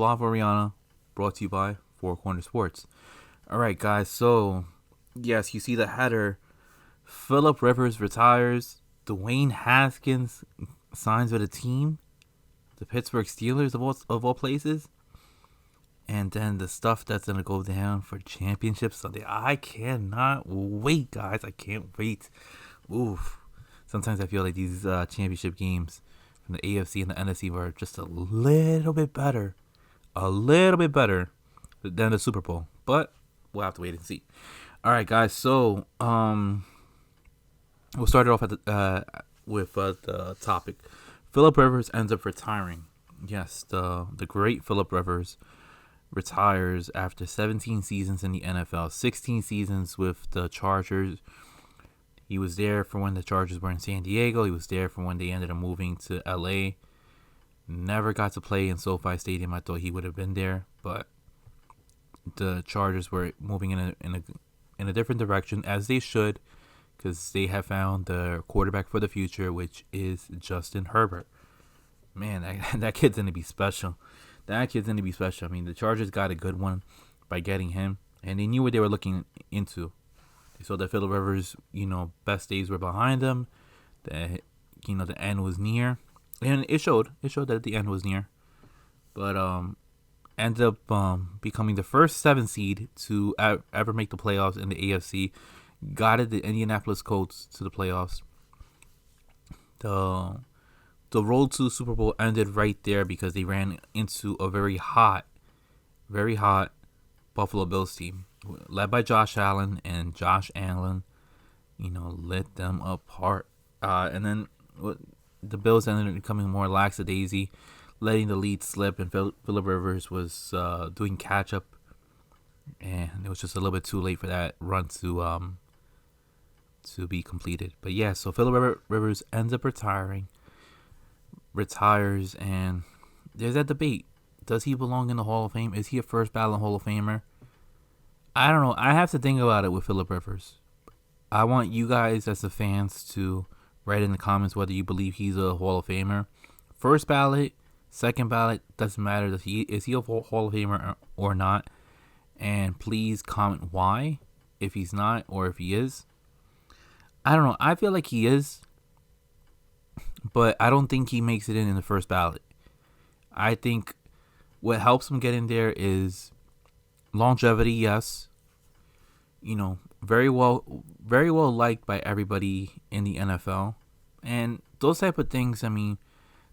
Suave Oriana, brought to you by Four Corner Sports. All right, guys. So, yes, you see the header. Phillip Rivers retires. Dwayne Haskins signs with a team, the Pittsburgh Steelers of all places. And then the stuff that's gonna go down for Championship Sunday. I cannot wait, guys. I can't wait. Oof. Sometimes I feel like these championship games from the AFC and the NFC were just a little bit better than the Super Bowl. But we'll have to wait and see. All right, guys. So we'll start it off at with the topic. Phillip Rivers ends up retiring. Yes, the great Phillip Rivers retires after 17 seasons in the NFL, 16 seasons with the Chargers. He was there for when the Chargers were in San Diego. He was there for when they ended up moving to LA. Never got to play in SoFi Stadium. I thought he would have been there, but the Chargers were moving in a different direction, as they should, because they have found the quarterback for the future, which is Justin Herbert. Man, that kid's gonna be special. I mean, the Chargers got a good one by getting him, and they knew what they were looking into. They saw that Phillip Rivers, best days were behind them. That the end was near, and it showed. It showed that the end was near. But ended up becoming the first 7 seed to ever make the playoffs in the AFC. Guided the Indianapolis Colts to the playoffs. The road to the Super Bowl ended right there because they ran into a very hot Buffalo Bills team led by Josh Allen, and Josh Allen, lit them apart. And then the Bills ended up becoming more lackadaisy, letting the lead slip, and Phillip Rivers was doing catch up, and it was just a little bit too late for that run to be completed. But yeah, so Phillip Rivers ends up retires, and there's that debate. Does he belong in the Hall of Fame? Is he a first ballot Hall of Famer? I don't know. I have to think about it with Phillip Rivers. I want you guys as the fans to write in the comments whether you believe he's a Hall of Famer. First ballot, second ballot, doesn't matter. Is he a Hall of Famer or not? And please comment why, if he's not or if he is. I don't know. I feel like he is, but I don't think he makes it in the first ballot. I think what helps him get in there is longevity, yes. Very well liked by everybody in the NFL. And those type of things, I mean,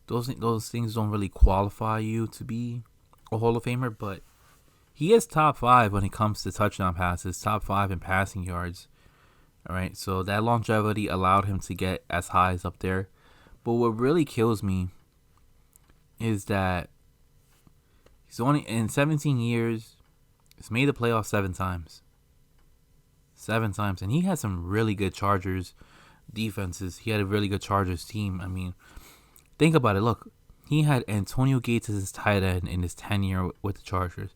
those things don't really qualify you to be a Hall of Famer, but he is top 5 when it comes to touchdown passes, top 5 in passing yards. All right, so that longevity allowed him to get as high as up there. But what really kills me is that he's only in 17 years, he's made the playoffs 7 times. 7 times. And he had some really good Chargers defenses. He had a really good Chargers team. I mean, think about it. Look, he had Antonio Gates as his tight end in his tenure with the Chargers.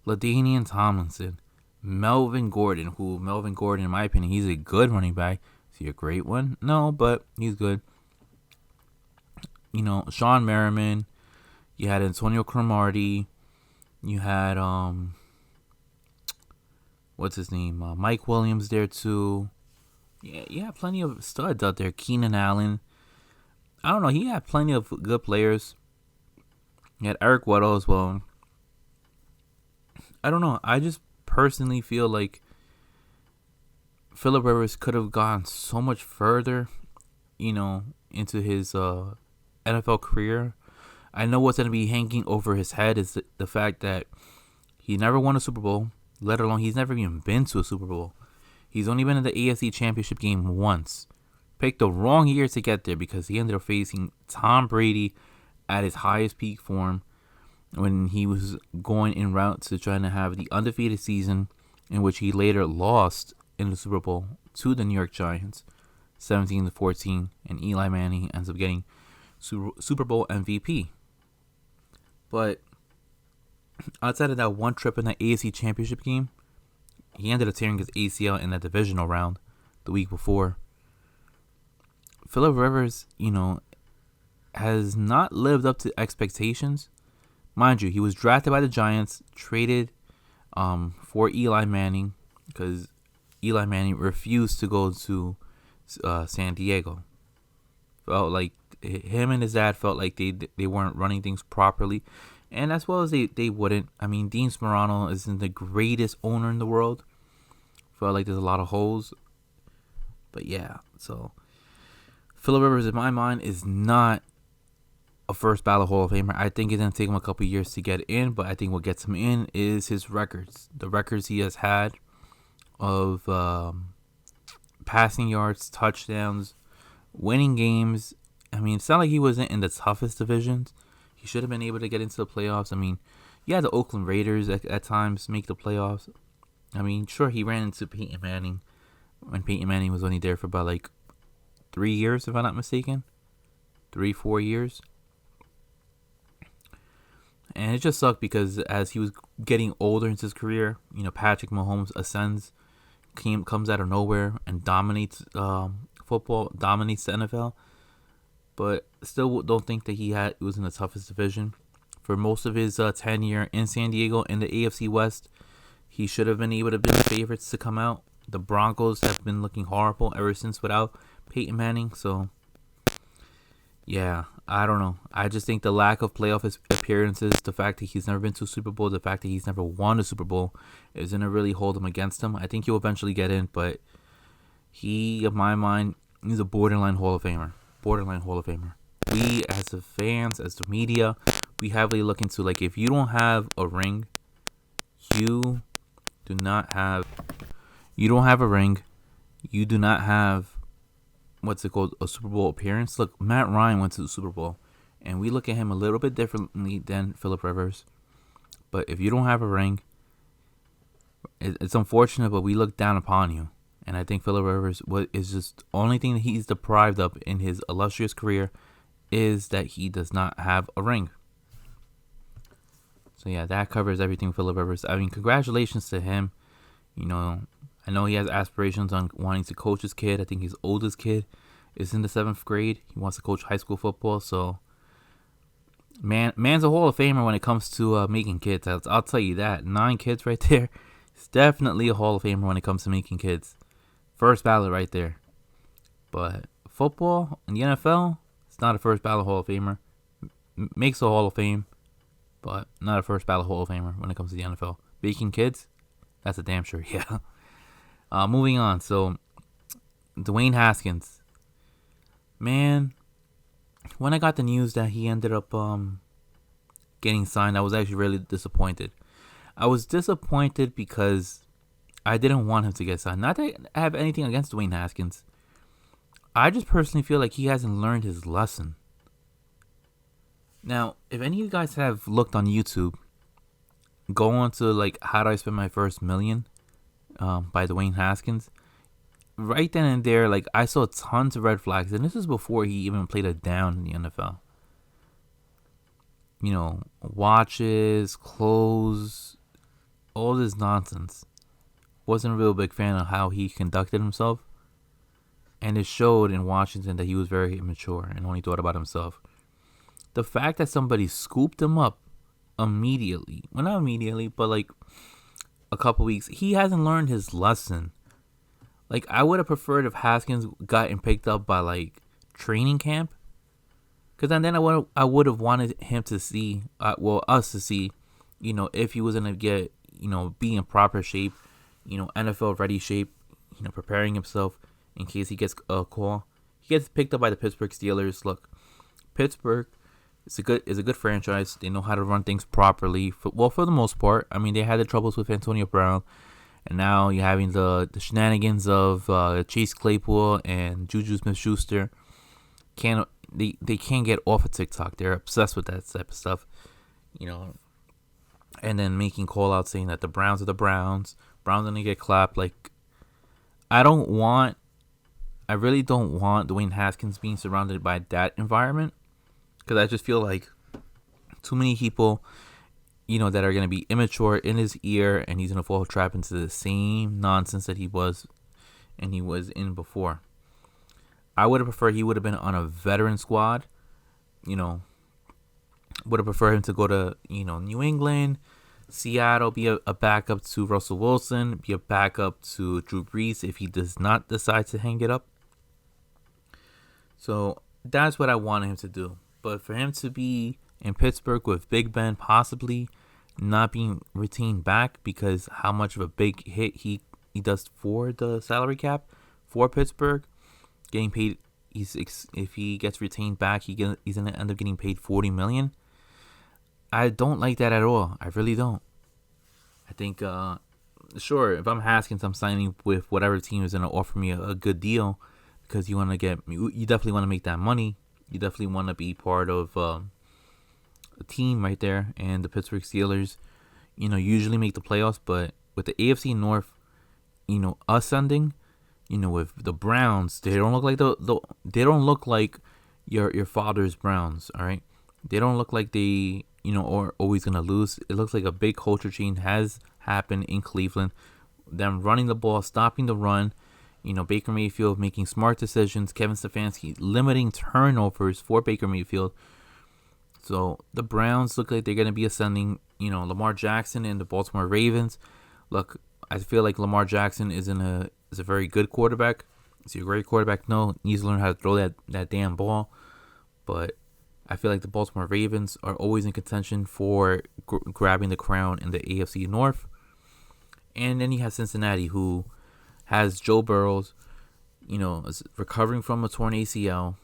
LaDainian Tomlinson. Melvin Gordon, in my opinion, he's a good running back. Is he a great one? No, but he's good. Sean Merriman. You had Antonio Cromartie. You had what's his name? Mike Williams there too. Yeah, you had plenty of studs out there. Keenan Allen. I don't know. He had plenty of good players. You had Eric Weddle as well. I don't know. I just personally feel like Phillip Rivers could have gone so much further, into his NFL career. I know what's going to be hanging over his head is the fact that he never won a Super Bowl, let alone he's never even been to a Super Bowl. He's only been in the AFC Championship game once. Picked the wrong year to get there because he ended up facing Tom Brady at his highest peak form when he was going en route to trying to have the undefeated season, in which he later lost in the Super Bowl to the New York Giants, 17-14, and Eli Manning ends up getting Super Bowl MVP. But outside of that one trip in the AFC Championship game, he ended up tearing his ACL in that divisional round the week before. Phillip Rivers, has not lived up to expectations, Mind you, he was drafted by the Giants, traded for Eli Manning because Eli Manning refused to go to San Diego. Felt like him and his dad felt like they weren't running things properly, and as well as they wouldn't. I mean, Dean Smirano isn't the greatest owner in the world. Felt like there's a lot of holes, but yeah. So Phillip Rivers, in my mind, is not a first ballot Hall of Famer. I think it's gonna take him a couple years to get in, but I think what gets him in is his records, the records he has had of passing yards, touchdowns, winning games. I mean, it's not like he wasn't in the toughest divisions. He should have been able to get into the playoffs. I mean, yeah, the Oakland Raiders at times make the playoffs. I mean, sure, he ran into Peyton Manning when Peyton Manning was only there for about like 3 years, if I'm not mistaken. 3-4 years. And it just sucked because as he was getting older into his career, Patrick Mahomes ascends, comes out of nowhere and dominates football, dominates the NFL. But still don't think that he was in the toughest division. For most of his tenure in San Diego in the AFC West, he should have been able to be the favorites to come out. The Broncos have been looking horrible ever since without Peyton Manning. So, yeah, I don't know. I just think the lack of playoff appearances, the fact that he's never been to a Super Bowl, the fact that he's never won a Super Bowl is going to really hold him against him. I think he'll eventually get in, but he, in my mind, is a borderline Hall of Famer. Borderline Hall of Famer. We, as the fans, as the media, we heavily look into, like, if you don't have a ring, you don't have a ring, you do not have, a Super Bowl appearance. Look, Matt Ryan went to the Super Bowl, and we look at him a little bit differently than Phillip Rivers. But if you don't have a ring, it's unfortunate, but we look down upon you. And I think Phillip Rivers is just the only thing that he's deprived of in his illustrious career is that he does not have a ring. So yeah, that covers everything Phillip Rivers. I mean, congratulations to him. I know he has aspirations on wanting to coach his kid. I think his oldest kid is in the 7th grade. He wants to coach high school football. So, man's a Hall of Famer when it comes to making kids. I'll tell you that. 9 kids right there. It's definitely a Hall of Famer when it comes to making kids. First ballot right there. But football in the NFL, it's not a first ballot Hall of Famer. Makes a Hall of Fame, but not a first ballot Hall of Famer when it comes to the NFL. Making kids, that's a damn sure, yeah. Moving on. So, Dwayne Haskins. Man, when I got the news that he ended up getting signed, I was actually really disappointed. I was disappointed because I didn't want him to get signed. Not that I have anything against Dwayne Haskins. I just personally feel like he hasn't learned his lesson. Now, if any of you guys have looked on YouTube, go on to like How Do I Spend My First Million by Dwayne Haskins. Right then and there, like, I saw tons of red flags, and this is before he even played a down in the NFL. Watches, clothes, all this nonsense. Wasn't a real big fan of how he conducted himself. And it showed in Washington that he was very immature and only thought about himself. The fact that somebody scooped him up immediately, well, not immediately, but like a couple weeks, he hasn't learned his lesson. Like, I would have preferred if Haskins gotten picked up by like training camp, because then I would have wanted him to see, us to see, if he was gonna get, be in proper shape, NFL ready shape, preparing himself in case he gets a call. He gets picked up by the Pittsburgh Steelers. Look, Pittsburgh is a good franchise. They know how to run things properly. For the most part. I mean, they had the troubles with Antonio Brown, and now you're having the shenanigans of Chase Claypool and Juju Smith-Schuster. They can't get off of TikTok. They're obsessed with that type of stuff, and then making call outs saying that the Browns are the Browns. Browns are gonna get clapped. Like, I really don't want Dwayne Haskins being surrounded by that environment, because I just feel like too many people, that are going to be immature in his ear, and he's going to fall trap into the same nonsense that he was in before. I would have preferred he would have been on a veteran squad, Would have preferred him to go to, New England, Seattle, be a backup to Russell Wilson, be a backup to Drew Brees if he does not decide to hang it up. So that's what I wanted him to do. But for him to be in Pittsburgh with Big Ben possibly not being retained back because how much of a big hit he does for the salary cap for Pittsburgh, getting paid. If he gets retained back, he's gonna end up getting paid $40 million. I don't like that at all. I really don't. I think, sure, if I'm Haskins, I'm signing with whatever team is gonna offer me a good deal because you definitely want to make that money. You definitely want to be part of a team right there, and the Pittsburgh Steelers, usually make the playoffs, but with the AFC North, ascending, with the Browns, they don't look like they don't look like your father's Browns, all right? They don't look like they, are always gonna lose. It looks like a big culture change has happened in Cleveland. Them running the ball, stopping the run, Baker Mayfield making smart decisions, Kevin Stefanski limiting turnovers for Baker Mayfield. So the Browns look like they're gonna be ascending. Lamar Jackson and the Baltimore Ravens. Look, I feel like Lamar Jackson is a very good quarterback. Is he a great quarterback? No, needs to learn how to throw that damn ball. But I feel like the Baltimore Ravens are always in contention for grabbing the crown in the AFC North. And then you have Cincinnati, who has Joe Burrows, is recovering from a torn ACL.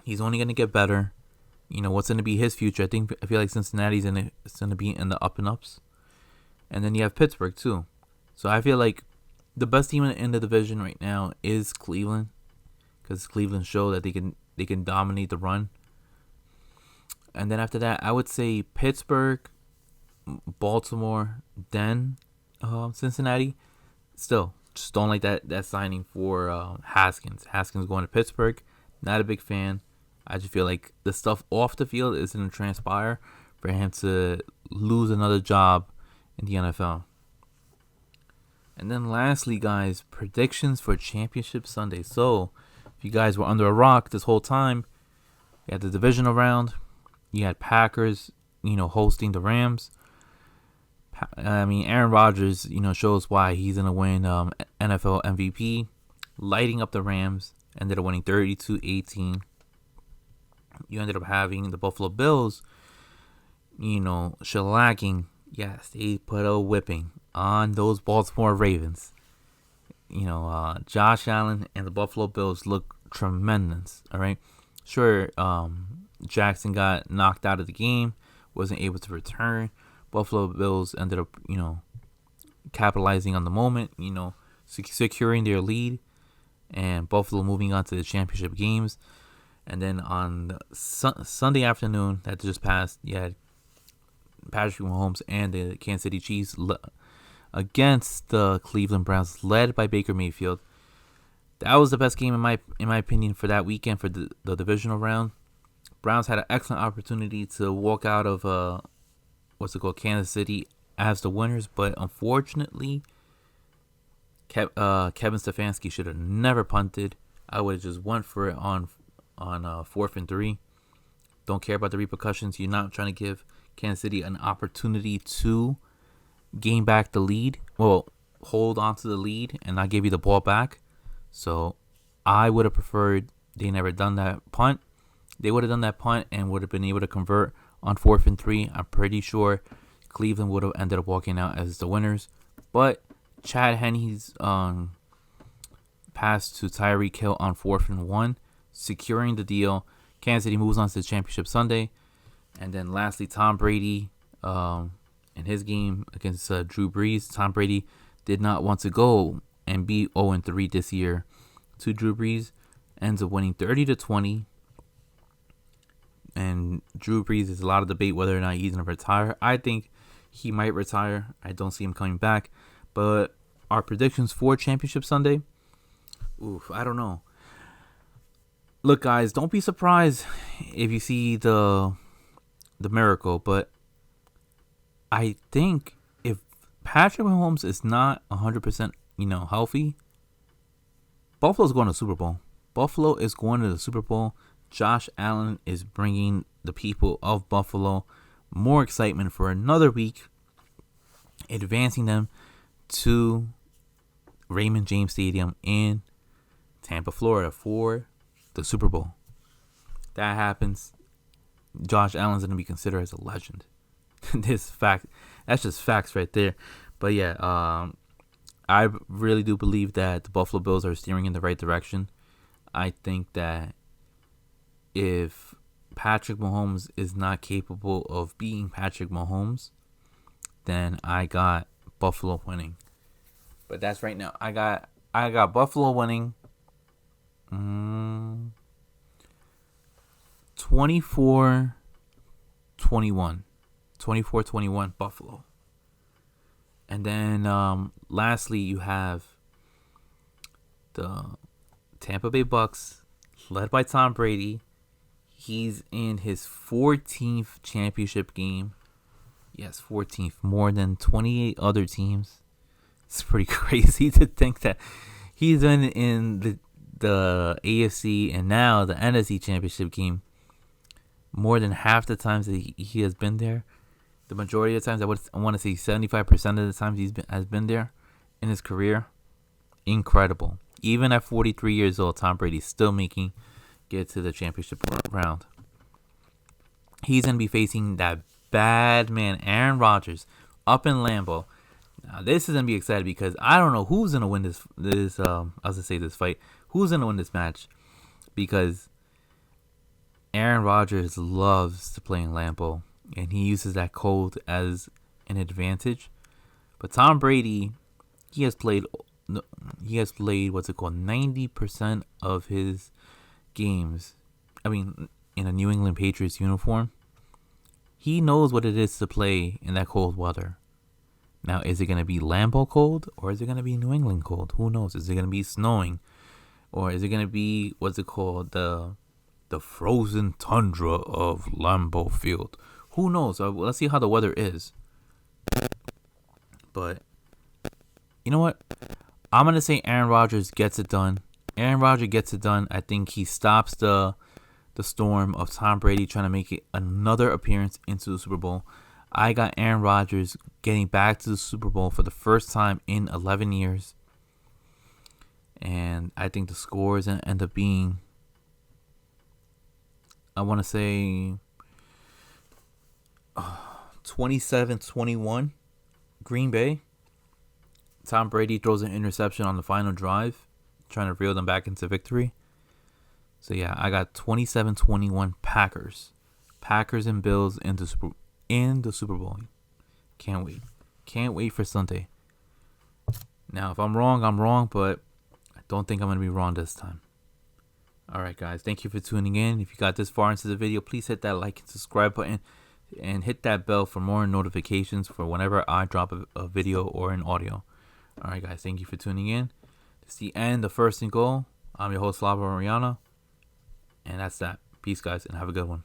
He's only going to get better. What's going to be his future? I feel like Cincinnati's going to be in the up and ups. And then you have Pittsburgh, too. So I feel like the best team in the division right now is Cleveland, because Cleveland show that they can dominate the run. And then after that, I would say Pittsburgh, Baltimore, then Cincinnati. Still, just don't like that signing for Haskins. Haskins going to Pittsburgh. Not a big fan. I just feel like the stuff off the field isn't going to transpire for him to lose another job in the NFL. And then lastly, guys, predictions for Championship Sunday. So, if you guys were under a rock this whole time, you had the divisional round. You had Packers, hosting the Rams. Aaron Rodgers, shows why he's going to win NFL MVP. Lighting up the Rams. Ended up winning 32-18. You ended up having the Buffalo Bills, shellacking. Yes, they put a whipping on those Baltimore Ravens. Josh Allen and the Buffalo Bills look tremendous, all right? Sure, Jackson got knocked out of the game, wasn't able to return. Buffalo Bills ended up, capitalizing on the moment, securing their lead, and Buffalo moving on to the championship games. And then on Sunday afternoon that just passed, you had Patrick Mahomes and the Kansas City Chiefs against the Cleveland Browns, led by Baker Mayfield. That was the best game in my opinion for that weekend for the divisional round. Browns had an excellent opportunity to walk out of Kansas City as the winners, but unfortunately, Kevin Stefanski should have never punted. I would have just went for it on 4th and 3. Don't care about the repercussions. You're not trying to give Kansas City an opportunity to gain back the lead. Well, hold on to the lead and not give you the ball back. So I would have preferred they never done that punt. They would have done that punt and would have been able to convert on 4th and 3. I'm pretty sure Cleveland would have ended up walking out as the winners. But Chad Henne's pass to Tyreek Hill on 4th and 1, securing the deal. Kansas City moves on to the Championship Sunday. And then lastly, Tom Brady, in his game against Drew Brees, Tom Brady did not want to go and be 0-3 this year to Drew Brees. Ends up winning 30-20. And Drew Brees is a lot of debate whether or not he's going to retire. I think he might retire. I don't see him coming back. But our predictions for Championship Sunday, I don't know. Look, guys, don't be surprised if you see the miracle. But I think if Patrick Mahomes is not 100%, healthy, Buffalo's going to the Super Bowl. Buffalo is going to the Super Bowl. Josh Allen is bringing the people of Buffalo more excitement for another week, advancing them to Raymond James Stadium in Tampa, Florida for the Super Bowl. That happens, Josh Allen's going to be considered as a legend. That's just facts right there. But yeah, I really do believe that the Buffalo Bills are steering in the right direction. I think that if Patrick Mahomes is not capable of being Patrick Mahomes, then I got Buffalo winning. But that's right now. I got Buffalo winning 24-21. 24-21 Buffalo. And then lastly, you have the Tampa Bay Bucks, led by Tom Brady. He's in his 14th championship game. Yes, 14th. More than 28 other teams. It's pretty crazy to think that he's been in the AFC and now the NFC championship game more than half the times that he has been there. The majority of the times, I want to say 75% of the times has been there in his career. Incredible. Even at 43 years old, Tom Brady's still get to the championship round. He's going to be facing that bad man, Aaron Rodgers, up in Lambeau. Now, this is going to be exciting because I don't know who's going to win this fight. Who's going to win this match? Because Aaron Rodgers loves to play in Lambeau, and he uses that cold as an advantage. But Tom Brady, he has played 90% of his games. I mean, in a New England Patriots uniform. He knows what it is to play in that cold weather. Now, is it going to be Lambeau cold or is it going to be New England cold? Who knows? Is it going to be snowing, or is it going to be the frozen tundra of Lambeau Field? Who knows? Let's see how the weather is. But you know what? I'm going to say Aaron Rodgers gets it done. Aaron Rodgers gets it done. I think he stops the storm of Tom Brady trying to make it another appearance into the Super Bowl. I got Aaron Rodgers getting back to the Super Bowl for the first time in 11 years. And I think the scores end up being, I want to say, 27-21 Green Bay. Tom Brady throws an interception on the final drive, trying to reel them back into victory. So yeah, I got 27-21 Packers. Packers and Bills in the Super Bowl. Can't wait. Can't wait for Sunday. Now, if I'm wrong, I'm wrong, but I don't think I'm going to be wrong this time. Alright guys, thank you for tuning in. If you got this far into the video, please hit that like and subscribe button and hit that bell for more notifications for whenever I drop a video or an audio. Alright guys, thank you for tuning in. It's the end of First and Goal. I'm your host, Slava Mariana. And that's that. Peace guys, and have a good one.